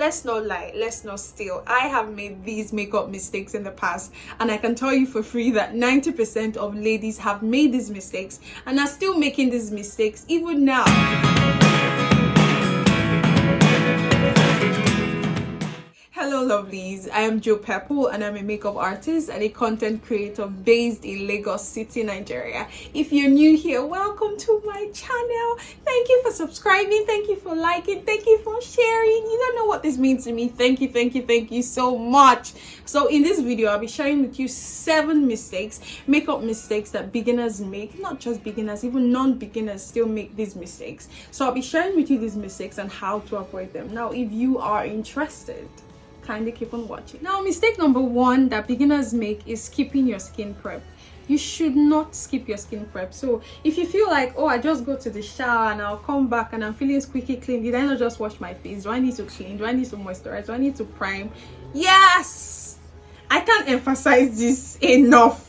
let's not lie, let's not steal. I have made these makeup mistakes in the past, and I can tell you for free that 90% of ladies have made these mistakes and are still making these mistakes even now. Hello lovelies, I am Joe Pepple and I'm a makeup artist and a content creator based in Lagos City, Nigeria. If you're new here, welcome to my channel. Thank you for subscribing, thank you for liking, thank you for sharing. You don't know what this means to me. Thank you so much. So in this video, I'll be sharing with you 7 mistakes, makeup mistakes that beginners make. Not just beginners, even non-beginners still make these mistakes. So I'll be sharing with you these mistakes and how to avoid them. Now, if you are interested, kindly keep on watching. Now, mistake number 1 that beginners make is skipping your skin prep. You should not skip your skin prep. So if you feel like, oh, I just go to the shower and I'll come back and I'm feeling squeaky clean, did I not just wash my face? Do I need to clean? Do I need to moisturize? Do I need to prime? Yes, I can't emphasize this enough.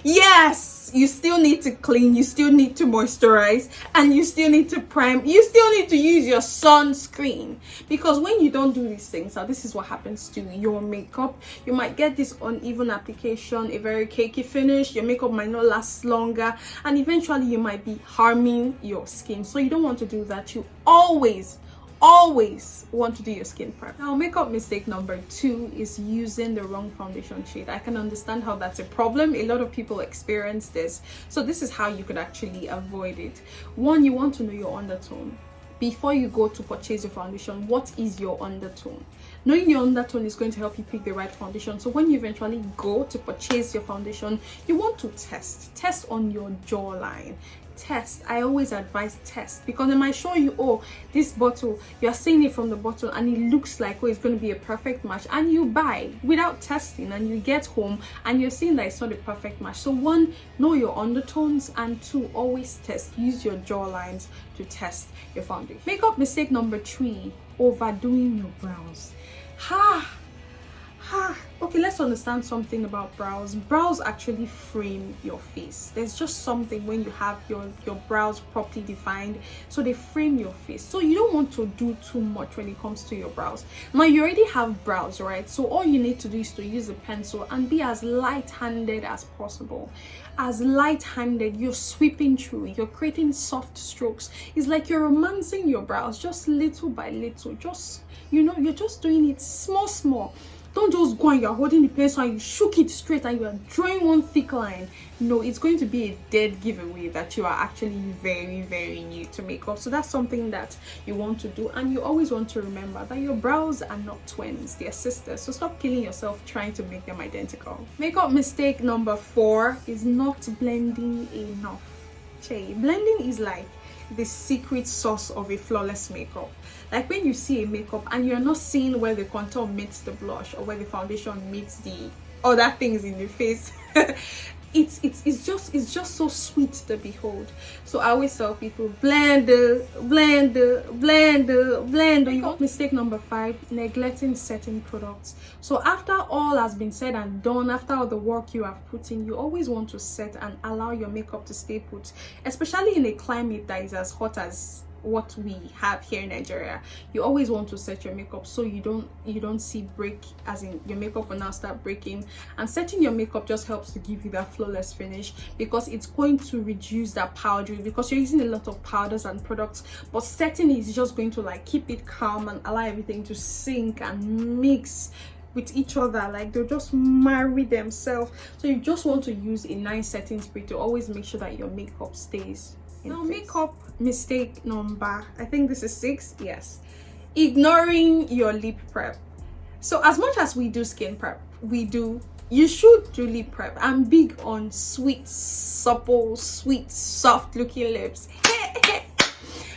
Yes, you still need to clean, you still need to moisturize, and you still need to prime. You still need to use your sunscreen, because when you don't do these things, now this is what happens to your makeup. You might get this uneven application, a very cakey finish, your makeup might not last longer, and eventually you might be harming your skin. So you don't want to do that. You always want to do your skin prep. Now, makeup mistake number 2 is using the wrong foundation shade. I can understand how that's a problem. A lot of people experience this. So this is how you could actually avoid it. 1, you want to know your undertone. Before you go to purchase your foundation, what is your undertone? Knowing your undertone is going to help you pick the right foundation. So when you eventually go to purchase your foundation, you want to test on your jawline. Test. I always advise test, because it might show you, oh, this bottle, you're seeing it from the bottle and it looks like, oh, it's going to be a perfect match, and you buy without testing, and you get home and you're seeing that it's not a perfect match. So 1, know your undertones, and 2, always test. Use your jawlines to test your foundation. Makeup mistake number 3, overdoing your brows. Okay, let's understand something about brows. Brows actually frame your face. There's just something when you have your brows properly defined, so they frame your face. So you don't want to do too much when it comes to your brows. Now, you already have brows, right? So all you need to do is to use a pencil and be as light-handed as possible. As light-handed, you're sweeping through, you're creating soft strokes. It's like you're romancing your brows just little by little. Just, you're just doing it small. Don't just go and you're holding the pencil and you shook it straight and you are drawing one thick line. No, it's going to be a dead giveaway that you are actually very new to makeup. So that's something that you want to do, and you always want to remember that your brows are not twins, they're sisters. So stop killing yourself trying to make them identical. Makeup mistake number 4 is not blending enough. Blending is like the secret sauce of a flawless makeup. Like when you see a makeup and you're not seeing where the contour meets the blush or where the foundation meets the other things in the face. it's just so sweet to behold. So I always tell people, blend. Mistake number 5, neglecting certain products. So after all has been said and done, after all the work you have put in, you always want to set and allow your makeup to stay put, especially in a climate that is as hot as what we have here in Nigeria. You always want to set your makeup so you don't see break, as in your makeup will now start breaking. And setting your makeup just helps to give you that flawless finish, because it's going to reduce that powdery, because you're using a lot of powders and products. But setting is just going to like keep it calm and allow everything to sync and mix with each other, like they'll just marry themselves. So you just want to use a nice setting spray to always make sure that your makeup stays in place. Makeup mistake number, I think this is 6, yes, ignoring your lip prep. So as much as we do skin prep, you should do lip prep. I'm big on sweet, supple, sweet, soft looking lips.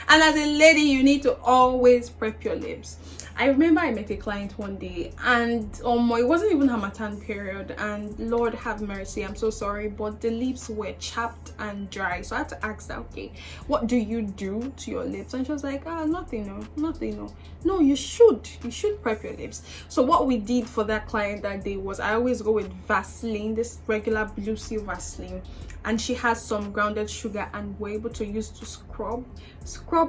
And as a lady, you need to always prep your lips. I remember I met a client one day, and it wasn't even Harmattan period, and Lord have mercy, I'm so sorry, but the lips were chapped and dry. So I had to ask her, okay, what do you do to your lips? And she was like, nothing. No, you should prep your lips. So what we did for that client that day was, I always go with Vaseline, this regular Blue Seal Vaseline. and she has some grounded sugar, and we're able to use to scrub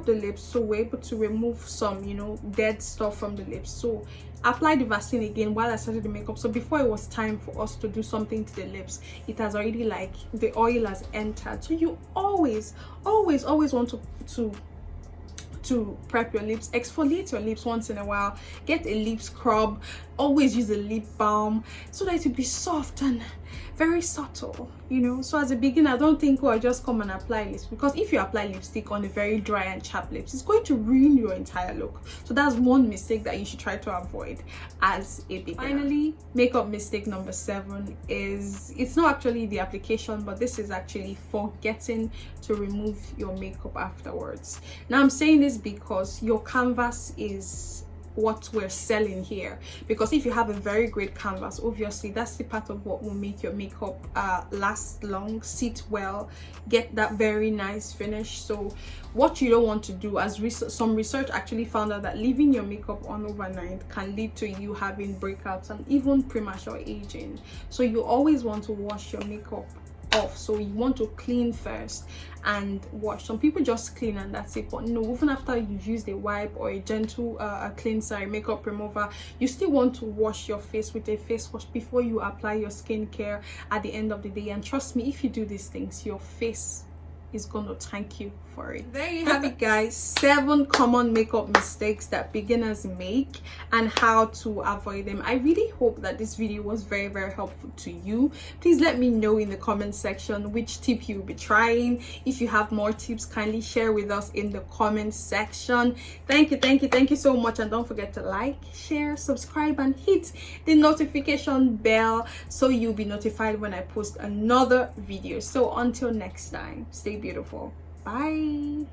the lips, so we're able to remove some, you know, dead stuff from the lips. So apply the Vaseline again while I started the makeup. So before it was time for us to do something to the lips, it has already, like, the oil has entered. So you always want to prep your lips, exfoliate your lips once in a while, get a lip scrub, always use a lip balm so that it will be soft and very subtle, you know. So as a beginner, don't think, oh, I just come and apply lips, because if you apply lipstick on a very dry and chapped lips, it's going to ruin your entire look. So that's one mistake that you should try to avoid as a beginner. Finally, makeup mistake number 7 is, it's not actually the application, but this is actually forgetting to remove your makeup afterwards. Now I'm saying this because your canvas is what we're selling here, because if you have a very great canvas, obviously that's the part of what will make your makeup last long, sit well, get that very nice finish. So what you don't want to do, as some research actually found out that leaving your makeup on overnight can lead to you having breakouts and even premature aging. So you always want to wash your makeup off. So you want to clean first and wash. Some people just clean and that's it, but no, even after you've used a wipe or a gentle cleanser, a makeup remover, you still want to wash your face with a face wash before you apply your skincare at the end of the day. And trust me, if you do these things, your face is gonna thank you for it. There you have it, guys. 7 common makeup mistakes that beginners make and how to avoid them. I really hope that this video was very helpful to you. Please let me know in the comment section which tip you'll be trying. If you have more tips, kindly share with us in the comment section. Thank you so much, and don't forget to like, share, subscribe, and hit the notification bell so you'll be notified when I post another video. So until next time, stay beautiful. Bye.